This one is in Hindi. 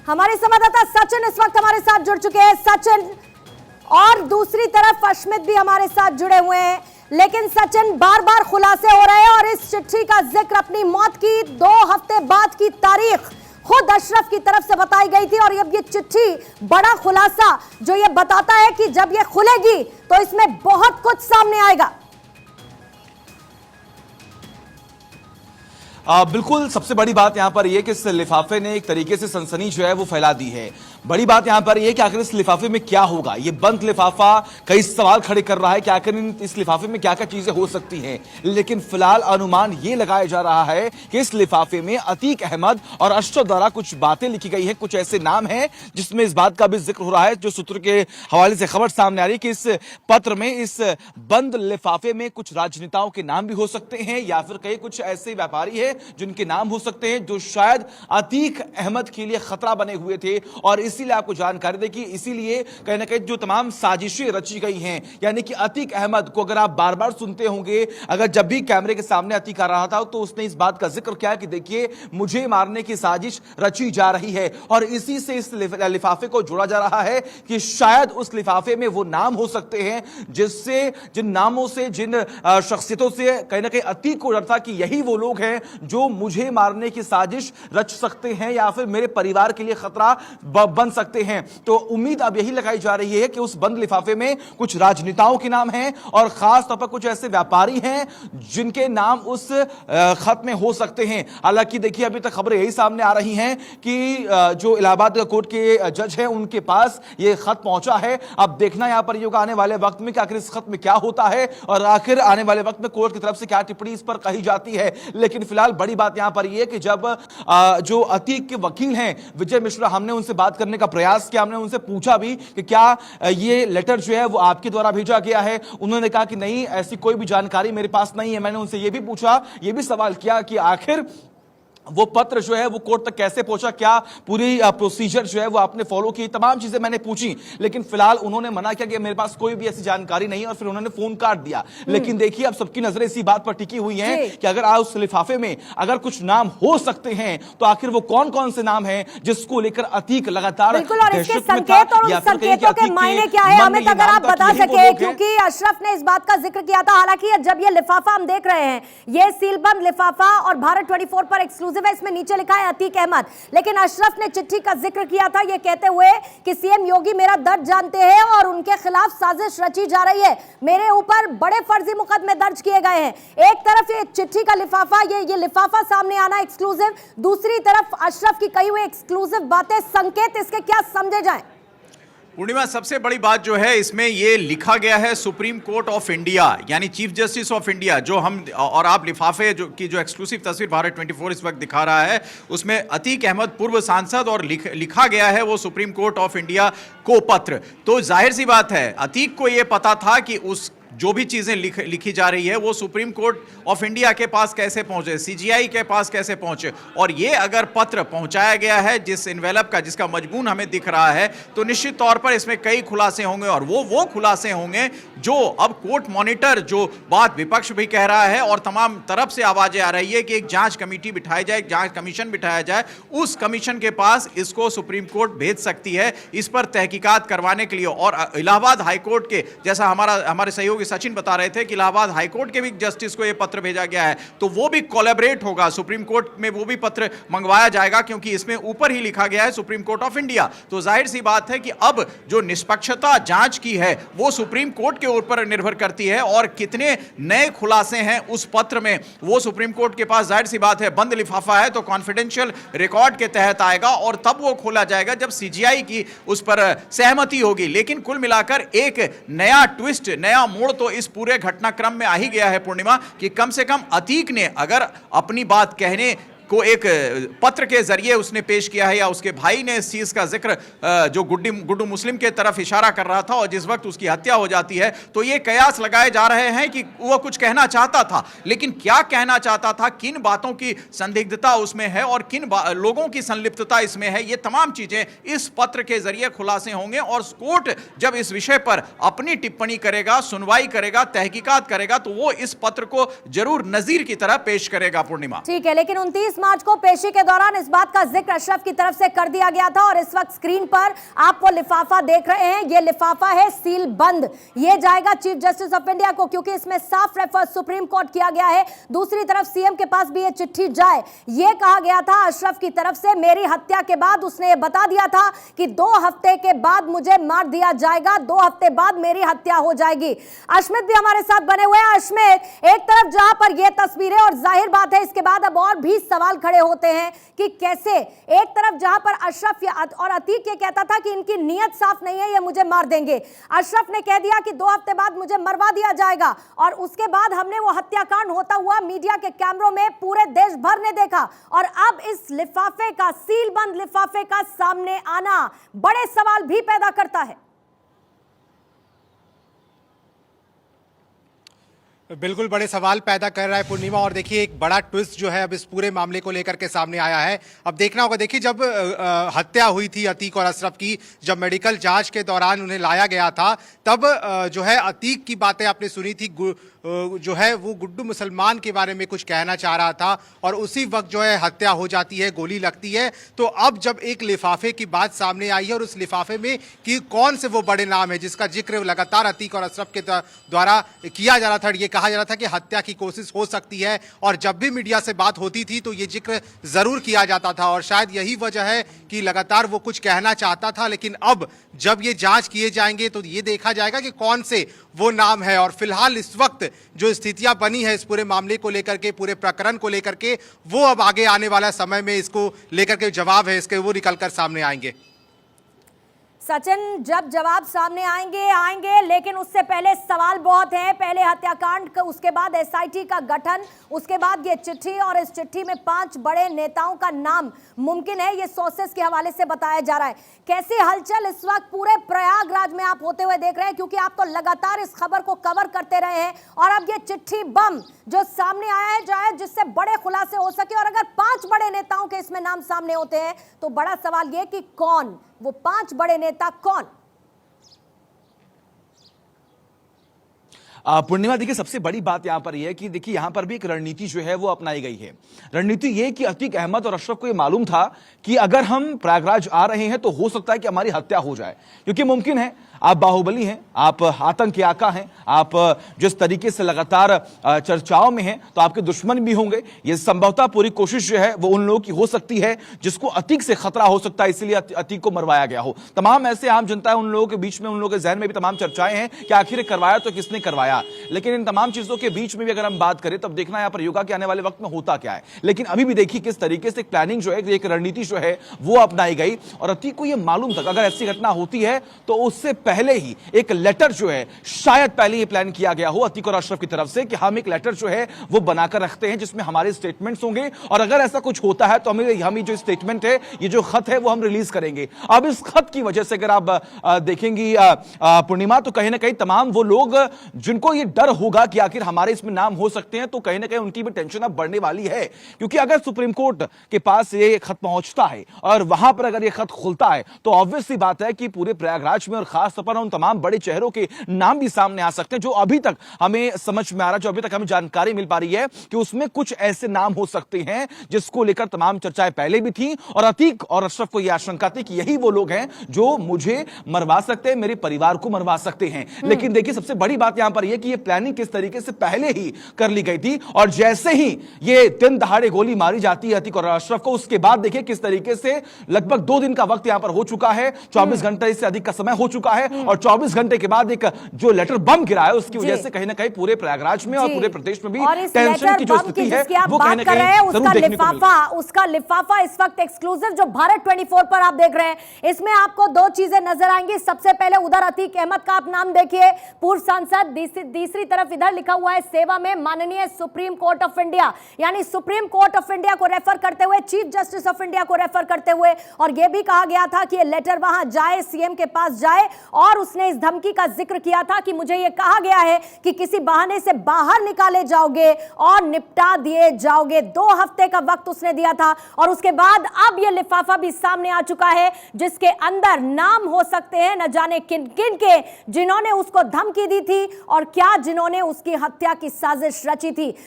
हमारे संवाददाता सचिन इस वक्त हमारे साथ जुड़ चुके हैं। सचिन, और दूसरी तरफ अश्मित भी हमारे साथ जुड़े हुए हैं। लेकिन सचिन, बार बार खुलासे हो रहे हैं और इस चिट्ठी का जिक्र अपनी मौत की 2 हफ्ते बाद की तारीख खुद अशरफ की तरफ से बताई गई थी। और अब ये चिट्ठी, बड़ा खुलासा जो ये बताता है कि जब ये खुलेगी तो इसमें बहुत कुछ सामने आएगा। बिल्कुल, सबसे बड़ी बात यहां पर यह कि इस लिफाफे ने एक तरीके से सनसनी जो है वो फैला दी है। बड़ी बात यहां पर यह कि आखिर इस लिफाफे में क्या होगा। ये बंद लिफाफा कई सवाल खड़े कर रहा है कि आखिर इस लिफाफे में क्या क्या चीजें हो सकती हैं। लेकिन फिलहाल अनुमान यह लगाया जा रहा है कि इस लिफाफे में अतीक अहमद और अशरफ द्वारा कुछ बातें लिखी गई हैं, कुछ ऐसे नाम हैं जिसमें इस बात का भी जिक्र हो रहा है, जो सूत्र के हवाले से खबर सामने आ रही है कि इस पत्र में, इस बंद लिफाफे में कुछ राजनेताओं के नाम भी हो सकते हैं या फिर कई कुछ ऐसे व्यापारी है जिनके नाम हो सकते हैं जो शायद अतीक अहमद के लिए खतरा बने हुए थे। और इसीलिए आपको जानकारी दें कि इसीलिए कहीं ना कहीं जो तमाम साजिशें रची गई हैं, यानी कि अतीक अहमद को अगर आप बार बार सुनते होंगे, अगर जब भी कैमरे के सामने अतीक आ रहा था तो उसने इस बात का जिक्र किया कि देखिए मुझे मारने की साजिश रची जा रही है। और इसी से इस लिफाफे को जोड़ा जा रहा है कि शायद उस लिफाफे में वो नाम हो सकते हैं जिससे, जिन नामों से, जिन शख्सियतों से कहीं ना कहीं अतीक को डर था कि यही वो लोग हैं जो मुझे मारने की साजिश रच सकते हैं या फिर मेरे परिवार के लिए खतरा बन सकते हैं। तो उम्मीद अब यही लगाई जा रही है कि उस बंद लिफाफे में कुछ राजनेताओं के नाम हैं और खास तौर पर कुछ ऐसे व्यापारी हैं जिनके नाम उस खत में हो सकते हैं। हालांकि देखिए अभी तक खबरें यही सामने आ रही हैं कि जो इलाहाबाद कोर्ट के जज हैं उनके पास यह खत पहुंचा है। अब देखना यहां पर होगा आने वाले वक्त में कि आखिर इस खत में क्या होता है और आखिर आने वाले वक्त में कोर्ट की तरफ से क्या टिप्पणी इस पर कही जाती है। लेकिन फिलहाल बड़ी बात यहां पर यह कि जब जो अतीक के वकील हैं विजय मिश्रा, हमने उनसे बात करने का प्रयास किया, हमने उनसे पूछा भी कि क्या ये लेटर जो है वो आपके द्वारा भेजा गया है। उन्होंने कहा कि नहीं, ऐसी कोई भी जानकारी मेरे पास नहीं है। मैंने उनसे यह भी पूछा, यह भी सवाल किया कि आखिर वो पत्र जो है वो कोर्ट तक कैसे पहुंचा, क्या पूरी प्रोसीजर जो है वो आपने फॉलो की, तमाम चीजें मैंने पूछी। लेकिन फिलहाल उन्होंने मना किया कि मेरे पास कोई भी ऐसी जानकारी नहीं है और फिर उन्होंने फोन काट दिया। लेकिन देखिए अब सबकी नजरें इसी बात पर टिकी हुई हैं कि अगर आज उस लिफाफे में अगर कुछ नाम हो सकते हैं तो आखिर वो कौन कौन से नाम हैं जिसको लेकर अतीक लगातार संकेतों के मायने क्या है अमित, अगर आप बता सके, क्योंकि अशरफ ने इस बात का जिक्र किया था। हालांकि जब ये लिफाफा हम देख रहे हैं, ये सीलबंद लिफाफा और भारत 24 पर एक्सक्लूसिव, इसमें नीचे लिखा है अतीक अहमद। लेकिन अशरफ ने चिट्ठी का जिक्र किया था ये कहते हुए कि सीएम योगी मेरा दर्द जानते हैं और उनके खिलाफ साजिश रची जा रही है, मेरे ऊपर बड़े फर्जी मुकदमे दर्ज किए गए हैं। एक तरफ ये चिट्ठी का लिफाफा, ये लिफाफा सामने आना एक्सक्लूसिव, दूसरी तरफ अशरफ की कही हुई एक्सक्लूसिव बातें, संकेत इसके क्या समझे जाएं? पूर्णिमा, सबसे बड़ी बात जो है इसमें ये लिखा गया है सुप्रीम कोर्ट ऑफ इंडिया, यानी चीफ जस्टिस ऑफ इंडिया, जो हम और आप लिफाफे जो एक्सक्लूसिव तस्वीर भारत 24 इस वक्त दिखा रहा है उसमें अतीक अहमद पूर्व सांसद और लिखा गया है वो सुप्रीम कोर्ट ऑफ इंडिया को पत्र। तो जाहिर सी बात है अतीक को ये पता था कि उस जो भी चीजें लिखी जा रही है वो सुप्रीम कोर्ट ऑफ इंडिया के पास कैसे पहुंचे, सीजीआई के पास कैसे पहुंचे। और ये अगर पत्र पहुंचाया गया है जिस इन्वेलप का, जिसका मजमून हमें दिख रहा है, तो निश्चित तौर पर इसमें कई खुलासे होंगे और वो खुलासे होंगे जो अब कोर्ट मॉनिटर, जो बात विपक्ष भी कह रहा है और तमाम तरफ से आवाजें आ रही है कि एक जांच कमेटी बिठाई जाए, एक जांच कमीशन बिठाया जाए, उस कमीशन के पास इसको सुप्रीम कोर्ट भेज सकती है इस पर तहकीकात करवाने के लिए। और इलाहाबाद हाईकोर्ट के, जैसा हमारे सहयोगी सचिन बता रहे थे कि इलाहाबाद हाईकोर्ट के भी जस्टिस को यह पत्र भेजा गया है, तो वो भी कोलैबोरेट होगा सुप्रीम कोर्ट में, वो भी पत्र मंगवाया जाएगा क्योंकि इसमें ऊपर ही लिखा गया है सुप्रीम कोर्ट ऑफ इंडिया। तो जाहिर सी बात है कि अब जो निष्पक्षता जांच की है वो सुप्रीम कोर्ट के ऊपर निर्भर करती है और कितने नए खुलासे हैं उस पत्र में वो सुप्रीम कोर्ट के पास, जाहिर सी बात है बंद लिफाफा है तो कॉन्फिडेंशियल रिकॉर्ड के तहत आएगा और तब वो खोला जाएगा जब सीजीआई की उस पर सहमति होगी। लेकिन कुल मिलाकर एक नया ट्विस्ट, नया मोड़ तो इस पूरे घटनाक्रम में आ ही गया है पूर्णिमा, कि कम से कम अतीक ने अगर अपनी बात कहने को एक पत्र के जरिए उसने पेश किया है या उसके भाई ने इस चीज का जिक्र, जो गुड्डू मुस्लिम के तरफ इशारा कर रहा था और जिस वक्त उसकी हत्या हो जाती है, तो ये कयास लगाए जा रहे हैं कि वो कुछ कहना चाहता था, लेकिन क्या कहना चाहता था, किन बातों की संदिग्धता उसमें है और किन लोगों की संलिप्तता इसमें है, ये तमाम चीजें इस पत्र के जरिए खुलासे होंगे। और कोर्ट जब इस विषय पर अपनी टिप्पणी करेगा, सुनवाई करेगा, तहकीकात करेगा, तो वो इस पत्र को जरूर नजीर की तरह पेश करेगा। पूर्णिमा, ठीक है, लेकिन 29 24 मार्च को पेशी के दौरान इस बात का जिक्र अशरफ की तरफ से कर दिया गया था और इस वक्त स्क्रीन पर आप वो लिफाफा देख रहे हैं। ये लिफाफा है सील बंद, ये जाएगा चीफ जस्टिस ऑफ इंडिया को, क्योंकि इसमें साफ रेफर सुप्रीम कोर्ट किया गया है। दूसरी तरफ सीएम के पास भी ये चिट्ठी जाए, ये कहा गया था अशरफ की तरफ से मेरी हत्या के बाद उसने ये बता दिया था कि 2 हफ्ते के बाद मुझे मार दिया जाएगा, 2 हफ्ते बाद मेरी हत्या हो जाएगी। अश्मित भी हमारे साथ बने हुए हैं। अश्मित, एक तरफ जहां पर ये तस्वीरें और जाहिर बात है इसके बाद अब और भी सवाल खड़े होते हैं कि कैसे, एक तरफ जहां पर अशरफ और अतीक ये कहता था कि इनकी नीयत साफ नहीं है, ये मुझे मार देंगे, अशरफ ने कह दिया कि 2 हफ्ते बाद मुझे मरवा दिया जाएगा, और उसके बाद हमने वो हत्याकांड होता हुआ मीडिया के कैमरों में पूरे देश भर ने देखा, और अब इस लिफाफे का, सील बंद लिफाफे का सामने आना बड़े सवाल भी पैदा करता है। बिल्कुल बड़े सवाल पैदा कर रहा है पूर्णिमा। और देखिए एक बड़ा ट्विस्ट जो है अब इस पूरे मामले को लेकर के सामने आया है। अब देखना होगा, देखिए जब हत्या हुई थी अतीक और अशरफ की, जब मेडिकल जांच के दौरान उन्हें लाया गया था, तब जो है अतीक की बातें आपने सुनी थी, जो है वो गुड्डू मुसलमान के बारे में कुछ कहना चाह रहा था, और उसी वक्त जो है हत्या हो जाती है, गोली लगती है। तो अब जब एक लिफाफे की बात सामने आई है और उस लिफाफे में कि कौन से वो बड़े नाम है जिसका जिक्र लगातार अतीक और अशरफ के द्वारा किया जा रहा था, ये कहा जा रहा था कि हत्या की कोशिश हो सकती है, और जब भी मीडिया से बात होती थी तो ये जिक्र जरूर किया जाता था, और शायद यही वजह है कि लगातार वो कुछ कहना चाहता था। लेकिन अब जब ये जांच किए जाएंगे तो ये देखा जाएगा कि कौन से वो नाम है। और फिलहाल इस वक्त जो स्थितियां बनी है इस पूरे मामले को लेकर के, पूरे प्रकरण को लेकर के, वो अब आगे आने वाला समय में इसको लेकर के जवाब है इसके वो निकलकर सामने आएंगे। सचिन, जब जवाब सामने आएंगे, लेकिन उससे पहले सवाल बहुत हैं। पहले हत्याकांड, उसके बाद एसआईटी का गठन, उसके बाद ये चिट्ठी, और इस चिट्ठी में 5 बड़े नेताओं का नाम मुमकिन है, ये सोर्सेस के हवाले से बताया जा रहा है। कैसी हलचल इस वक्त पूरे प्रयागराज में आप होते हुए देख रहे हैं, क्योंकि आप तो लगातार इस खबर को कवर करते रहे हैं, और अब ये चिट्ठी बम जो सामने आया है जाए, जिससे बड़े खुलासे हो सके, और अगर 5 बड़े नेताओं के इसमें नाम सामने होते हैं तो बड़ा सवाल ये कि कौन वो 5 बड़े नेता, कौन? पूर्णिमा, देखिए सबसे बड़ी बात यहां पर यह है कि देखिए यहां पर भी एक रणनीति जो है वो अपनाई गई है। रणनीति यह कि अतीक अहमद और अशरफ को यह मालूम था कि अगर हम प्रयागराज आ रहे हैं तो हो सकता है कि हमारी हत्या हो जाए, क्योंकि मुमकिन है, आप बाहुबली हैं, आप आतंक के आका हैं, आप जिस तरीके से लगातार चर्चाओं में हैं, तो आपके दुश्मन भी होंगे। ये संभवतः पूरी कोशिश जो है वो उन लोगों की हो सकती है जिसको अतीक से खतरा हो सकता है, इसलिए अतीक को मरवाया गया हो। तमाम ऐसे आम जनता है, उन लोगों के बीच में, उन लोगों के जहन में भी तमाम चर्चाएं हैं कि आखिर करवाया तो किसने करवाया। लेकिन इन तमाम चीजों के बीच में भी अगर हम बात करें तब देखना यहां पर योगा के आने वाले वक्त में होता क्या है। लेकिन अभी भी देखिए किस तरीके से प्लानिंग जो है, एक रणनीति जो है वो अपनाई गई, और अतीक को यह मालूम था अगर ऐसी घटना होती है तो उससे पहले ही एक लेटर जो है, शायद पहले ही प्लान किया गया हो अतीक और अशरफ की तरफ से कि हम एक लेटर जो है वो बनाकर रखते हैं जिसमें हमारे स्टेटमेंट्स होंगे, और अगर ऐसा कुछ होता है तो हम जो स्टेटमेंट है, ये जो खत है वो हम रिलीज करेंगे। अब इस खत की वजह से अगर आप देखेंगी पूर्णिमा, तो कहीं ना कहीं तमाम वो लोग जिनको ये डर होगा कि आखिर हमारे इसमें नाम हो सकते हैं, तो कहीं ना कहीं उनकी भी टेंशन अब बढ़ने वाली है। क्योंकि अगर सुप्रीम कोर्ट के पास ये खत पहुंचता है और वहां पर अगर ये खत खुलता है तो ऑब्वियस सी बात है कि पूरे प्रयागराज में और खास तौर पर उन तमाम बड़े चेहरों के नाम भी सामने आ सकते हैं जो अभी तक हमें समझ में आ रहा है, जो अभी तक हमें जानकारी मिल पा रही है कि उसमें कुछ ऐसे नाम हो सकते हैं जिसको लेकर तमाम चर्चाएं पहले भी थी, और अतीक और अशरफ को यह आशंका थी कि यही वो लोग हैं जो मुझे मरवा सकते हैं, मेरे परिवार को मरवा सकते हैं। लेकिन देखिए सबसे बड़ी बात यहां पर यह कि यह प्लानिंग किस तरीके से पहले ही कर ली गई थी, और जैसे ही ये दिन दहाड़े गोली मारी जाती है अतीक और अशरफ को, उसके बाद देखिए किस तरीके से लगभग 2 दिन का वक्त यहां पर हो चुका है, 24 घंटे से अधिक का समय हो चुका है, और 24 घंटे के बाद एक जो लेटर बम गिरा है उसकी वजह से कहीं ना कहीं पूरे प्रयागराज में और पूरे प्रदेश में भी टेंशन की जो स्थिति है वो कहीं ना कहीं जरूर देखने को मिलेगी। उसका लिफाफा इस वक्त एक्सक्लूसिव जो भारत 24 पर आप देख रहे हैं, इसमें आपको 2 चीजें नजर आएंगी। सबसे पहले उधर अतीक अहमद का आप नाम देखिए, पूर्व सांसद, दूसरी तरफ इधर लिखा हुआ है सेवा में माननीय सुप्रीम कोर्ट ऑफ इंडिया, यानी सुप्रीम कोर्ट ऑफ इंडिया को रेफर करते हुए, चीफ जस्टिस ऑफ इंडिया को रेफर करते हुए, और यह भी कहा गया था कि यह लेटर वहां जाए, सीएम के पास जाए, और उसने इस धमकी का जिक्र किया था कि मुझे यह कहा गया है कि किसी बहाने से बाहर निकाले जाओगे और निपटा दिए जाओगे। 2 हफ्ते का वक्त उसने दिया था, और उसके बाद अब यह लिफाफा भी सामने आ चुका है जिसके अंदर नाम हो सकते हैं न जाने किन किन के, जिन्होंने उसको धमकी दी थी और क्या जिन्होंने उसकी हत्या की साजिश रची थी।